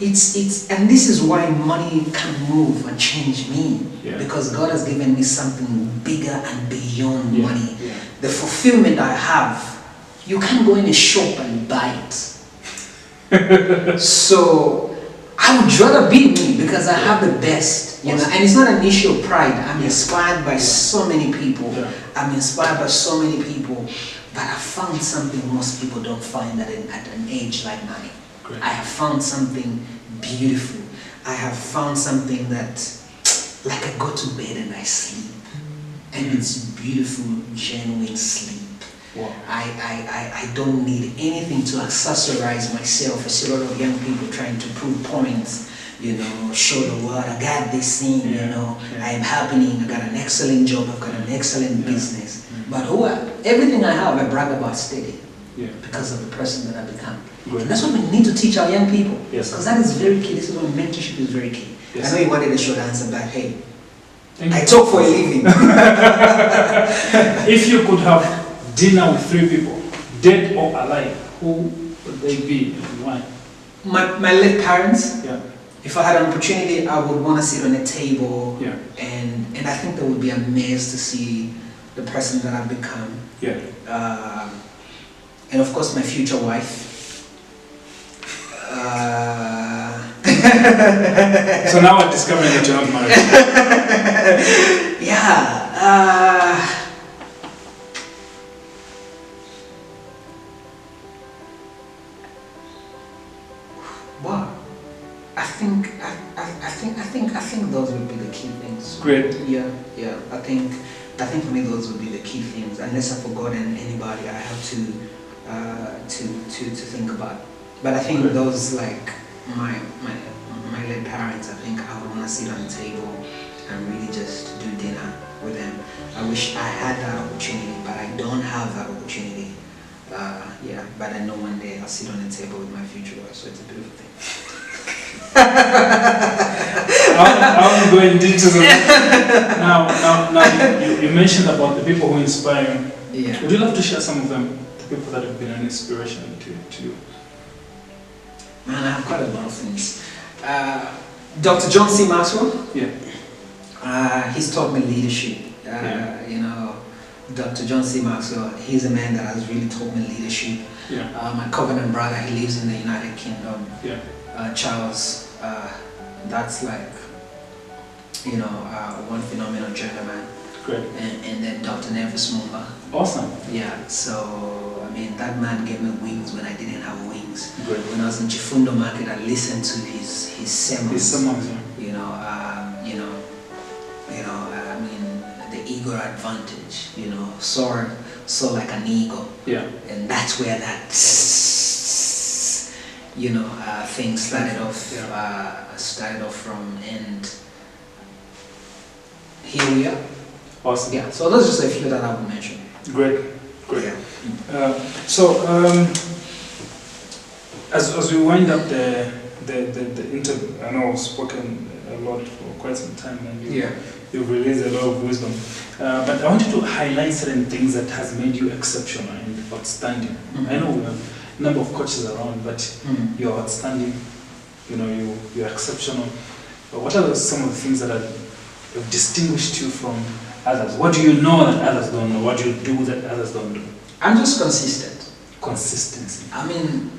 It's and this is why money can move and change me. Yeah. Because God has given me something bigger and beyond money. Yeah. The fulfillment I have, you can't go in a shop and buy it. So I would rather be me because I have the best, you know. And it's not an issue of pride. I'm inspired by so many people. Yeah. I'm inspired by so many people, but I found something most people don't find at an age like mine. Great. I have found something beautiful. I have found something that, like I go to bed and I sleep, and it's beautiful, genuine sleep. Wow. I don't need anything to accessorize myself. I see a lot of young people trying to prove points, you know, show the world I got this thing, you know, I am happening, I got an excellent job, I've got an excellent business. But everything I have, I brag about steady because of the person that I become. Good. And that's what we need to teach our young people. Yes. Because that is very key. This is where mentorship is very key. Yes. I know you wanted a short answer, but hey, Thank I you. talk for a living. If you could have dinner with 3 people, dead or alive, who would they be and why? My late parents. Yeah. If I had an opportunity, I would want to sit on a table, Yeah. and I think they would be amazed to see the person that I've become. Yeah. And of course, my future wife. So now I'm discovering that you're not married. Yeah. Wow. I think those would be the key things. Great. Yeah. I think for me those would be the key things. Unless I've forgotten anybody, I have to think about. But I think those, like my late parents, I think I would want to sit on the table and really just do dinner with them. I wish I had that opportunity, but I don't have that opportunity. But I know one day I'll sit on the table with my future wife, so it's a beautiful thing. I won't go into details. Now you mentioned about the people who inspire you. Yeah. Would you love to share some of them, the people that have been an inspiration to you? Man, I have quite a lot of things. Dr. John C. Maxwell. Yeah. He's taught me leadership. You know, Dr. John C. Maxwell, he's a man that has really taught me leadership. Yeah. My covenant brother, he lives in the United Kingdom. Yeah. Charles, that's like, you know, one phenomenal gentleman. Great. And then Dr. Nevis Mumba. Awesome. Yeah, so, I mean, that man gave me wings when I didn't have wings. Great. When I was in Chifundo Market, I listened to his sermons. His sermons, yeah. I mean, the ego advantage, you know, soar like an eagle. Yeah. And that's where that, you know, thing started off from, and here we are. Awesome. Yeah, so those are just a few that I would mention. Great. Yeah. As we wind up the interview, I know I've spoken a lot for quite some time, and you've released a lot of wisdom. But I want you to highlight certain things that has made you exceptional and outstanding. I know we have a number of coaches around, but you're outstanding. You know, you're exceptional. But what are some of the things that have distinguished you from others? What do you know that others don't know? What do you do that others don't do? I'm just consistent. Consistency. I mean,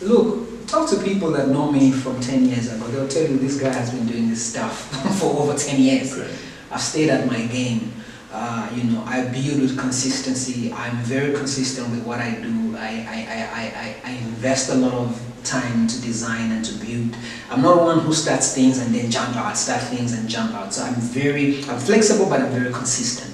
look, talk to people that know me from 10 years ago. They'll tell you this guy has been doing this stuff for over 10 years. Great. I've stayed at my game. I build with consistency. I'm very consistent with what I do. I invest a lot of time to design and to build. I'm not one who starts things and then jump out, start things and jump out. So I'm flexible, but I'm very consistent.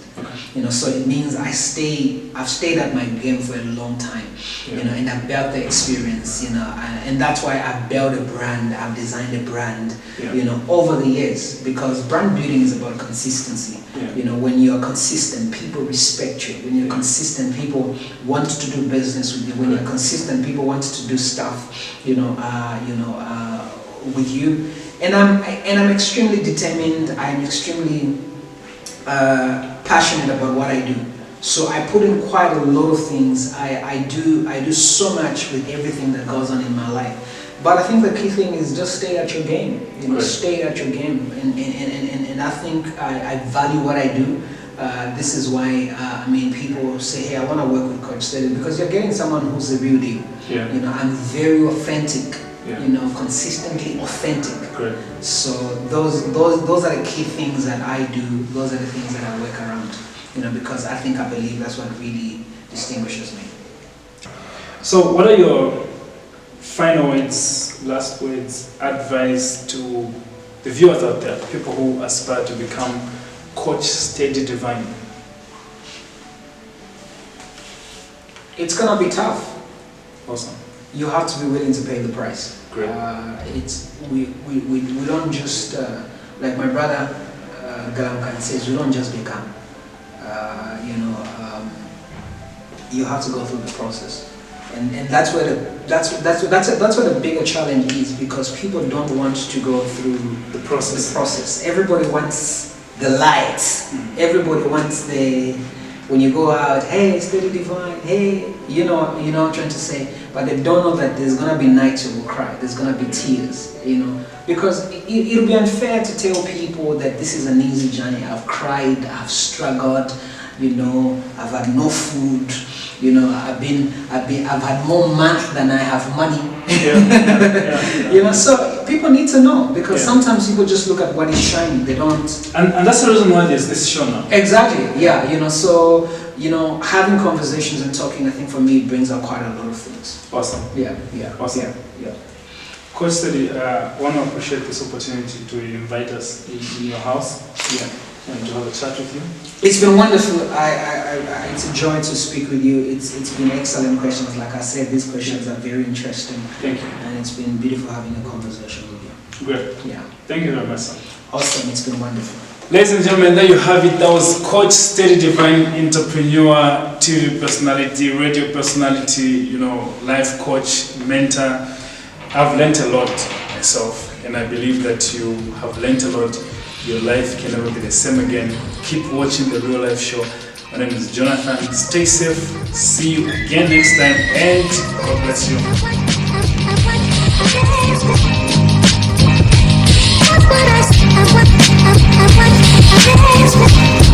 So it means I've stayed at my game for a long time, and I've built the experience, and that's why I've built a brand, I've designed a brand, over the years, because brand building is about consistency. When you're consistent, people respect you. When you're consistent, people want to do business with you. When you're consistent, people want to do stuff, with you. And I'm extremely determined. I'm extremely passionate about what I do. So I put in quite a lot of things. I do so much with everything that goes on in my life. But I think the key thing is just stay at your game. Stay at your game. And I think I value what I do. This is why people say, hey, I want to work with Coach Steady, because you're getting someone who's the real deal. I'm very authentic. Consistently authentic. Great. So those are the key things that I do. Those are the things that I work around. Because I believe that's what really distinguishes me. So what are your final words, last words, advice to the viewers out there, people who aspire to become Coach Steady Divine? It's gonna be tough. Awesome. You have to be willing to pay the price. Great. We don't just like my brother Galamkan says, we don't just become. You have to go through the process, and that's where the bigger challenge is, because people don't want to go through the process. Everybody wants the lights. Everybody wants when you go out, hey, Steady Divine, hey, you know what I'm trying to say, but they don't know that there's gonna be nights you will cry, there's gonna be tears, because it'll be unfair to tell people that this is an easy journey. I've cried, I've struggled, I've had no food, I've had more months than I have money. So people need to know, because sometimes people just look at what is shining, they don't. And that's the reason why there's this show now. Exactly, So having conversations and talking, I think for me it brings up quite a lot of things. Awesome. Awesome. Yeah. Coach Steady, I want to appreciate this opportunity to invite us in your house. And to have a chat with you. It's been wonderful. It's a joy to speak with you. It's been excellent questions. Like I said, these questions are very interesting. Thank you. And it's been beautiful having a conversation with you. Great. Yeah. Thank you very much, sir. Awesome. It's been wonderful. Ladies and gentlemen, there you have it. That was Coach Steady Divine, entrepreneur, TV personality, radio personality, life coach, mentor. I've learned a lot myself, and I believe that you have learned a lot. Your life can never be the same again. Keep watching the Real Life Show. My name is Jonathan. Stay safe. See you again next time, and God bless you.